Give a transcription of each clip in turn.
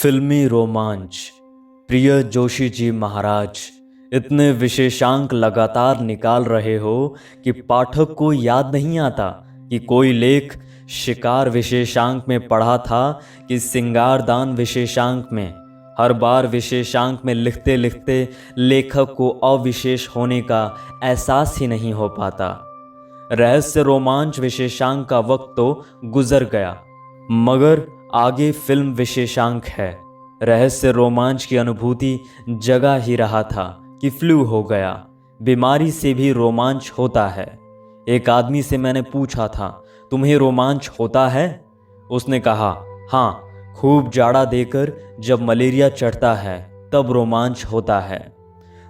फिल्मी रोमांच। प्रिय जोशी जी महाराज, इतने विशेषांक लगातार निकाल रहे हो कि पाठक को याद नहीं आता कि कोई लेख शिकार विशेषांक में पढ़ा था कि सिंगारदान विशेषांक में। हर बार विशेषांक में लिखते लिखते लेखक को अविशेष होने का एहसास ही नहीं हो पाता। रहस्य रोमांच विशेषांक का वक्त तो गुजर गया, मगर आगे फिल्म विशेषांक है। रहस्य रोमांच की अनुभूति जगा ही रहा था कि फ्लू हो गया। बीमारी से भी रोमांच होता है। एक आदमी से मैंने पूछा था, तुम्हें रोमांच होता है? उसने कहा, हाँ, खूब जाड़ा देकर जब मलेरिया चढ़ता है तब रोमांच होता है।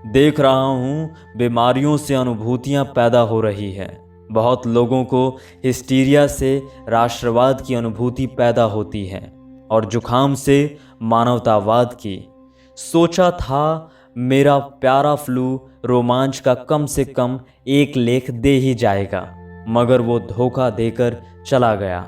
देख रहा हूँ बीमारियों से अनुभूतियाँ पैदा हो रही है। बहुत लोगों को हिस्टीरिया से राष्ट्रवाद की अनुभूति पैदा होती है और जुखाम से मानवतावाद की। सोचा था मेरा प्यारा फ्लू रोमांच का कम से कम एक लेख दे ही जाएगा, मगर वो धोखा देकर चला गया।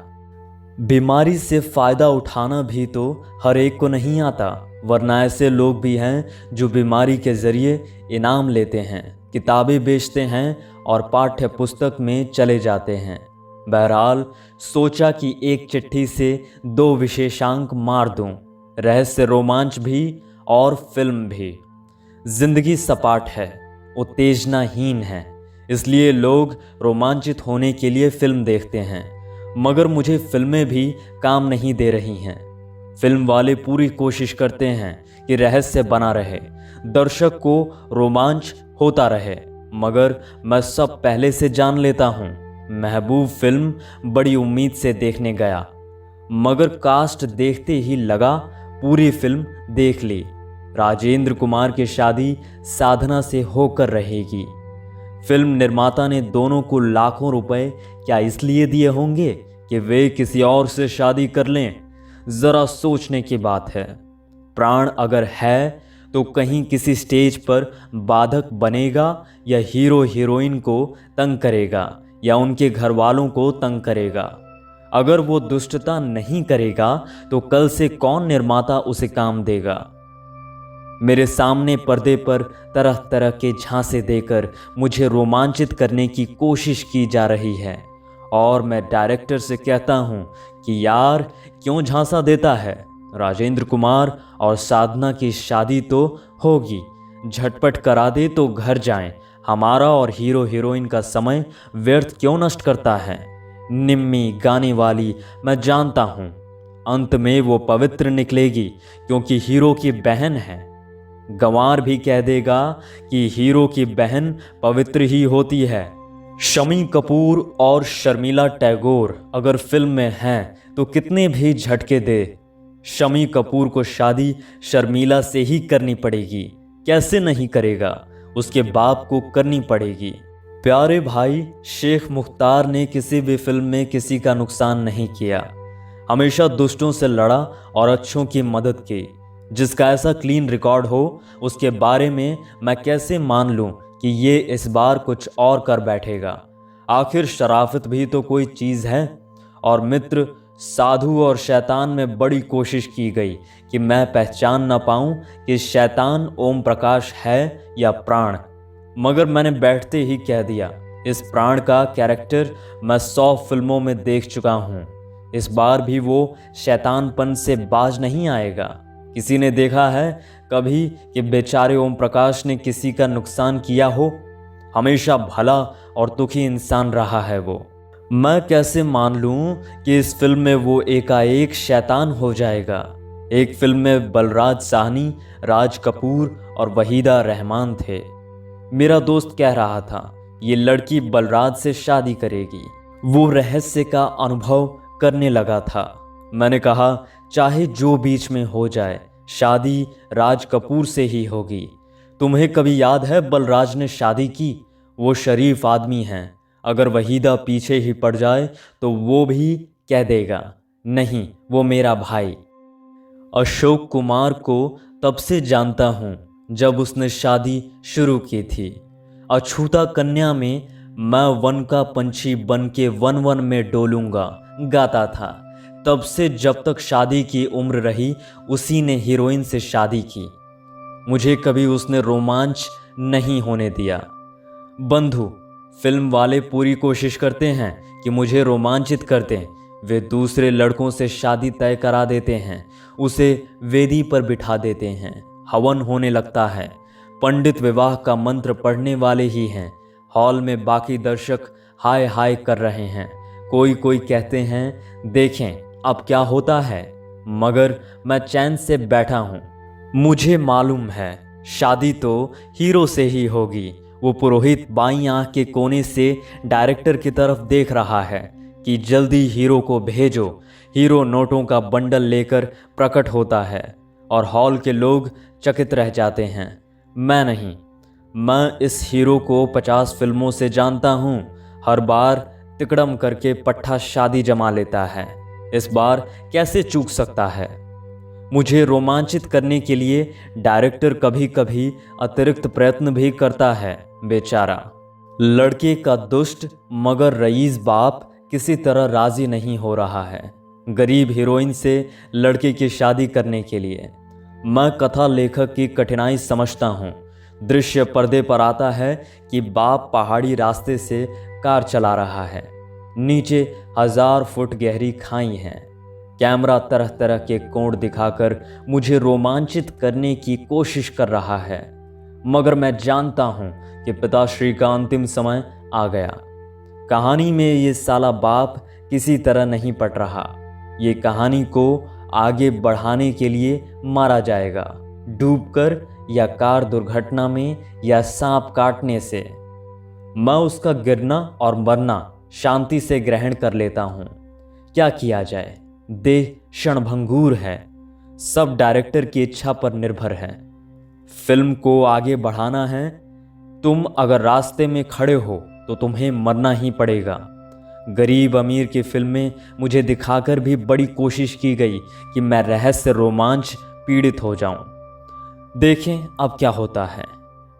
बीमारी से फ़ायदा उठाना भी तो हर एक को नहीं आता, वरना ऐसे लोग भी हैं जो बीमारी के ज़रिए इनाम लेते हैं, किताबें बेचते हैं और पाठ्य पुस्तक में चले जाते हैं। बहरहाल सोचा कि एक चिट्ठी से दो विशेषांक मार दूं, रहस्य रोमांच भी और फिल्म भी। जिंदगी सपाट है, उत्तेजनाहीन है, इसलिए लोग रोमांचित होने के लिए फिल्म देखते हैं। मगर मुझे फिल्में भी काम नहीं दे रही हैं। फिल्म वाले पूरी कोशिश करते हैं कि रहस्य बना रहे, दर्शक को रोमांच होता रहे, मगर मैं सब पहले से जान लेता हूँ। महबूब फिल्म बड़ी उम्मीद से देखने गया, मगर कास्ट देखते ही लगा पूरी फिल्म देख ली। राजेंद्र कुमार की शादी साधना से होकर रहेगी। फिल्म निर्माता ने दोनों को लाखों रुपए क्या इसलिए दिए होंगे कि वे किसी और से शादी कर लें? जरा सोचने की बात है। प्राण अगर है तो कहीं किसी स्टेज पर बाधक बनेगा या हीरो हीरोइन को तंग करेगा या उनके घर वालों को तंग करेगा। अगर वो दुष्टता नहीं करेगा तो कल से कौन निर्माता उसे काम देगा? मेरे सामने पर्दे पर तरह तरह के झांसे देकर मुझे रोमांचित करने की कोशिश की जा रही है और मैं डायरेक्टर से कहता हूँ कि यार क्यों झांसा देता है? राजेंद्र कुमार और साधना की शादी तो होगी, झटपट करा दे तो घर जाएं। हमारा और हीरो हीरोइन का समय व्यर्थ क्यों नष्ट करता है? निम्मी गाने वाली मैं जानता हूँ, अंत में वो पवित्र निकलेगी क्योंकि हीरो की बहन है। गंवार भी कह देगा कि हीरो की बहन पवित्र ही होती है। शमी कपूर और शर्मिला टैगोर अगर फिल्म में हैं तो कितने भी झटके दे, शमी कपूर को शादी शर्मिला से ही करनी पड़ेगी। कैसे नहीं करेगा? उसके बाप को करनी पड़ेगी। प्यारे भाई, शेख मुख्तार ने किसी भी फिल्म में किसी का नुकसान नहीं किया, हमेशा दुष्टों से लड़ा और अच्छों की मदद की। जिसका ऐसा क्लीन रिकॉर्ड हो उसके बारे में मैं कैसे मान लूं कि ये इस बार कुछ और कर बैठेगा? आखिर शराफत भी तो कोई चीज़ है। और मित्र, साधु और शैतान में बड़ी कोशिश की गई कि मैं पहचान ना पाऊं कि शैतान ओम प्रकाश है या प्राण, मगर मैंने बैठते ही कह दिया, इस प्राण का कैरेक्टर मैं 100 फिल्मों में देख चुका हूं। इस बार भी वो शैतानपन से बाज नहीं आएगा। किसी ने देखा है कभी कि बेचारे ओम प्रकाश ने किसी का नुकसान किया हो? हमेशा भला और दुखी इंसान रहा है वो। मैं कैसे मान लूं कि इस फिल्म में वो एकाएक शैतान हो जाएगा? एक फिल्म में बलराज साहनी, राज कपूर और वहीदा रहमान थे। मेरा दोस्त कह रहा था ये लड़की बलराज से शादी करेगी। वो रहस्य का अनुभव करने लगा था। मैंने कहा, चाहे जो बीच में हो जाए, शादी राज कपूर से ही होगी। तुम्हें कभी याद है बलराज ने शादी की? वो शरीफ आदमी हैं। अगर वहीदा पीछे ही पड़ जाए तो वो भी कह देगा, नहीं, वो मेरा भाई। अशोक कुमार को तब से जानता हूँ जब उसने शादी शुरू की थी। अछूता कन्या में मैं वन का पंछी बन के वन वन में डोलूंगा गाता था। तब से जब तक शादी की उम्र रही उसी ने हीरोइन से शादी की। मुझे कभी उसने रोमांच नहीं होने दिया। बंधु फिल्म वाले पूरी कोशिश करते हैं कि मुझे रोमांचित कर दें। वे दूसरे लड़कों से शादी तय करा देते हैं, उसे वेदी पर बिठा देते हैं, हवन होने लगता है। पंडित विवाह का मंत्र पढ़ने वाले ही हैं। हॉल में बाकी दर्शक हाय हाय कर रहे हैं। कोई कोई कहते हैं देखें अब क्या होता है, मगर मैं चैन से बैठा हूं। मुझे मालूम है शादी तो हीरो से ही होगी। वो पुरोहित बाईं आंख के कोने से डायरेक्टर की तरफ देख रहा है कि जल्दी हीरो को भेजो। हीरो नोटों का बंडल लेकर प्रकट होता है और हॉल के लोग चकित रह जाते हैं। मैं नहीं, मैं इस हीरो को 50 फिल्मों से जानता हूँ। हर बार तिकड़म करके पट्ठा शादी जमा लेता है, इस बार कैसे चूक सकता है। मुझे रोमांचित करने के लिए डायरेक्टर कभी कभी अतिरिक्त प्रयत्न भी करता है। बेचारा लड़के का दुष्ट मगर रईस बाप किसी तरह राजी नहीं हो रहा है गरीब हीरोइन से लड़के की शादी करने के लिए। मैं कथा लेखक की कठिनाई समझता हूँ। दृश्य पर्दे पर आता है कि बाप पहाड़ी रास्ते से कार चला रहा है। नीचे 1000 फुट गहरी खाई है। कैमरा तरह तरह के कोण दिखाकर मुझे रोमांचित करने की कोशिश कर रहा है, मगर मैं जानता हूं कि पिताश्री का अंतिम समय आ गया। कहानी में ये साला बाप किसी तरह नहीं पट रहा। ये कहानी को आगे बढ़ाने के लिए मारा जाएगा, डूबकर या कार दुर्घटना में या सांप काटने से। मैं उसका गिरना और मरना शांति से ग्रहण कर लेता हूं। क्या किया जाए, देह क्षणभंगुर है। सब डायरेक्टर की इच्छा पर निर्भर है। फिल्म को आगे बढ़ाना है। तुम अगर रास्ते में खड़े हो तो तुम्हें मरना ही पड़ेगा। गरीब अमीर की फिल्में मुझे दिखाकर भी बड़ी कोशिश की गई कि मैं रहस्य रोमांच पीड़ित हो जाऊं। देखें अब क्या होता है।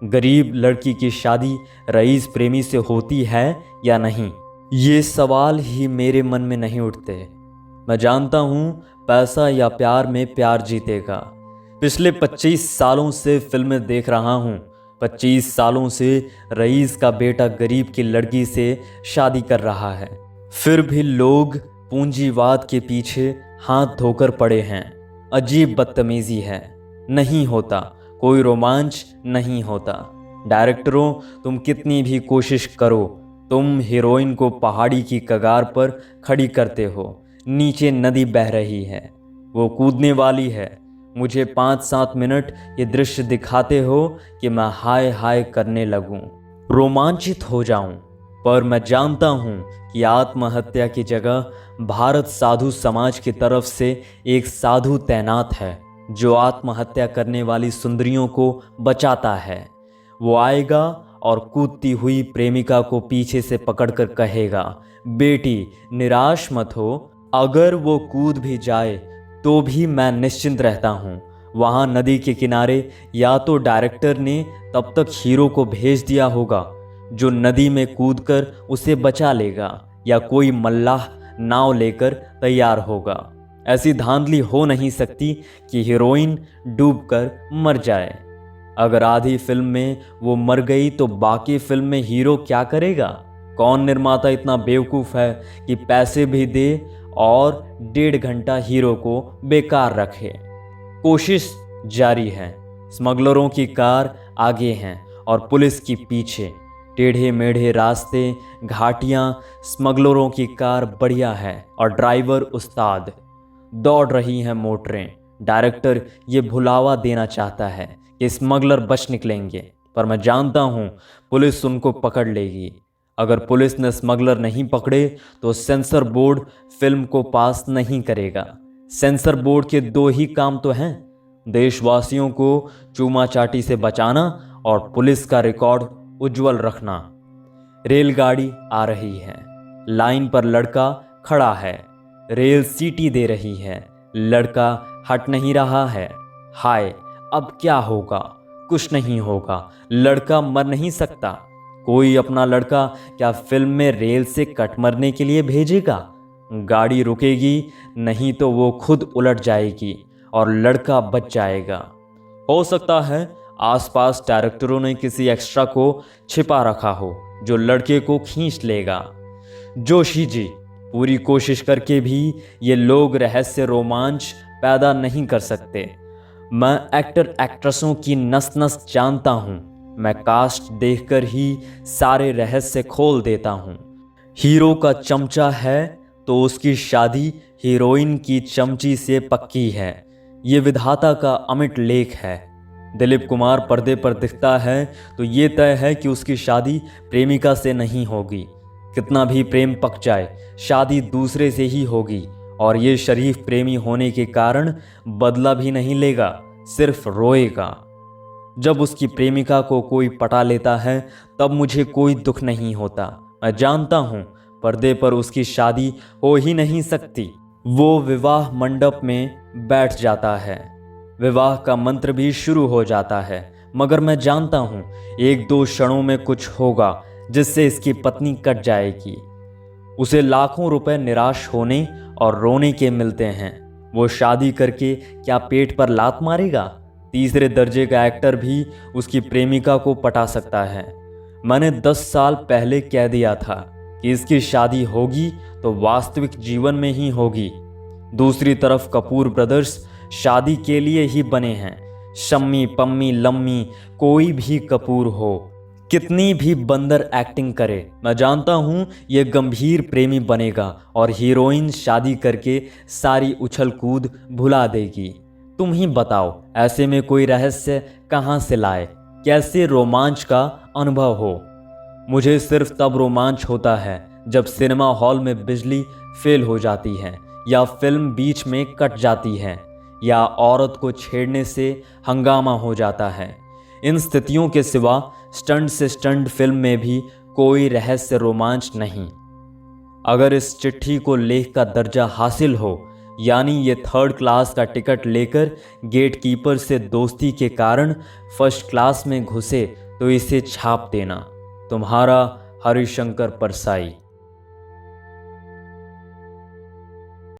गरीब लड़की की शादी रईस प्रेमी से होती है या नहीं, ये सवाल ही मेरे मन में नहीं उठते। मैं जानता हूं पैसा या प्यार में प्यार जीतेगा। पिछले 25 सालों से फिल्में देख रहा हूं। 25 सालों से रईस का बेटा गरीब की लड़की से शादी कर रहा है। फिर भी लोग पूंजीवाद के पीछे हाथ धोकर पड़े हैं। अजीब बदतमीजी है। नहीं होता, कोई रोमांच नहीं होता। डायरेक्टरों, तुम कितनी भी कोशिश करो, तुम हीरोइन को पहाड़ी की कगार पर खड़ी करते हो। नीचे नदी बह रही है, वो कूदने वाली है। मुझे 5-7 मिनट ये दृश्य दिखाते हो कि मैं हाय हाय करने लगूं, रोमांचित हो जाऊं। पर मैं जानता हूं कि आत्महत्या की जगह भारत साधु समाज की तरफ से एक साधु तैनात है जो आत्महत्या करने वाली सुंदरियों को बचाता है। वो आएगा और कूदती हुई प्रेमिका को पीछे से पकड़कर कहेगा, बेटी निराश मत हो, अगर वो कूद भी जाए तो भी मैं निश्चिंत रहता हूँ। वहाँ नदी के किनारे या तो डायरेक्टर ने तब तक हीरो को भेज दिया होगा जो नदी में कूदकर उसे बचा लेगा, या कोई मल्लाह नाव लेकर तैयार होगा। ऐसी धांधली हो नहीं सकती कि हीरोइन डूबकर मर जाए। अगर आधी फिल्म में वो मर गई तो बाकी फिल्म में हीरो क्या करेगा? कौन निर्माता इतना बेवकूफ़ है कि पैसे भी दे और 1.5 घंटा हीरो को बेकार रखे? कोशिश जारी है। स्मगलरों की कार आगे हैं और पुलिस की पीछे। टेढ़े मेढ़े रास्ते, घाटियां, स्मगलरों की कार बढ़िया है और ड्राइवर उस्ताद। दौड़ रही हैं मोटरें। डायरेक्टर ये भुलावा देना चाहता है कि स्मगलर बच निकलेंगे, पर मैं जानता हूँ पुलिस उनको पकड़ लेगी। अगर पुलिस ने स्मगलर नहीं पकड़े तो सेंसर बोर्ड फिल्म को पास नहीं करेगा। सेंसर बोर्ड के 2 ही काम तो हैं, देशवासियों को चूमा चाटी से बचाना और पुलिस का रिकॉर्ड उज्जवल रखना। रेलगाड़ी आ रही है। लाइन पर लड़का खड़ा है। रेल सीटी दे रही है। लड़का हट नहीं रहा है। हाय, अब क्या होगा? कुछ नहीं होगा। लड़का मर नहीं सकता। कोई अपना लड़का क्या फिल्म में रेल से कट मरने के लिए भेजेगा? गाड़ी रुकेगी, नहीं तो वो खुद उलट जाएगी और लड़का बच जाएगा। हो सकता है आसपास डायरेक्टरों ने किसी एक्स्ट्रा को छिपा रखा हो जो लड़के को खींच लेगा। जोशी जी, पूरी कोशिश करके भी ये लोग रहस्य रोमांच पैदा नहीं कर सकते। मैं एक्टर एक्ट्रेसों की नस नस जानता हूँ। मैं कास्ट देखकर ही सारे रहस्य खोल देता हूँ। हीरो का चमचा है तो उसकी शादी हीरोइन की चमची से पक्की है। ये विधाता का अमिट लेख है। दिलीप कुमार पर्दे पर दिखता है तो ये तय है कि उसकी शादी प्रेमिका से नहीं होगी। कितना भी प्रेम पक जाए, शादी दूसरे से ही होगी। और ये शरीफ प्रेमी होने के कारण बदला भी नहीं लेगा, सिर्फ रोएगा। जब उसकी प्रेमिका को कोई पटा लेता है तब मुझे कोई दुख नहीं होता। मैं जानता हूँ पर्दे पर उसकी शादी हो ही नहीं सकती। वो विवाह मंडप में बैठ जाता है, विवाह का मंत्र भी शुरू हो जाता है। मगर मैं जानता हूँ एक दो क्षणों में कुछ होगा जिससे इसकी पत्नी कट जाएगी। उसे लाखों रुपए निराश होने और रोने के मिलते हैं। वो शादी करके क्या पेट पर लात मारेगा? तीसरे दर्जे का एक्टर भी उसकी प्रेमिका को पटा सकता है। मैंने 10 साल पहले कह दिया था कि इसकी शादी होगी तो वास्तविक जीवन में ही होगी। दूसरी तरफ कपूर ब्रदर्स शादी के लिए ही बने हैं। शम्मी पम्मी लम्मी कोई भी कपूर हो, कितनी भी बंदर एक्टिंग करे, मैं जानता हूँ ये गंभीर प्रेमी बनेगा और हीरोइन शादी करके सारी उछल कूद भुला देगी। तुम ही बताओ, ऐसे में कोई रहस्य कहाँ से लाए? कैसे रोमांच का अनुभव हो? मुझे सिर्फ तब रोमांच होता है जब सिनेमा हॉल में बिजली फेल हो जाती है, या फिल्म बीच में कट जाती है, या औरत को छेड़ने से हंगामा हो जाता है। इन स्थितियों के सिवा स्टंट से स्टंट फिल्म में भी कोई रहस्य रोमांच नहीं। अगर इस चिट्ठी को लेख का दर्जा हासिल हो, यानी ये 3rd क्लास का टिकट लेकर गेटकीपर से दोस्ती के कारण 1st क्लास में घुसे, तो इसे छाप देना। तुम्हारा हरिशंकर परसाई।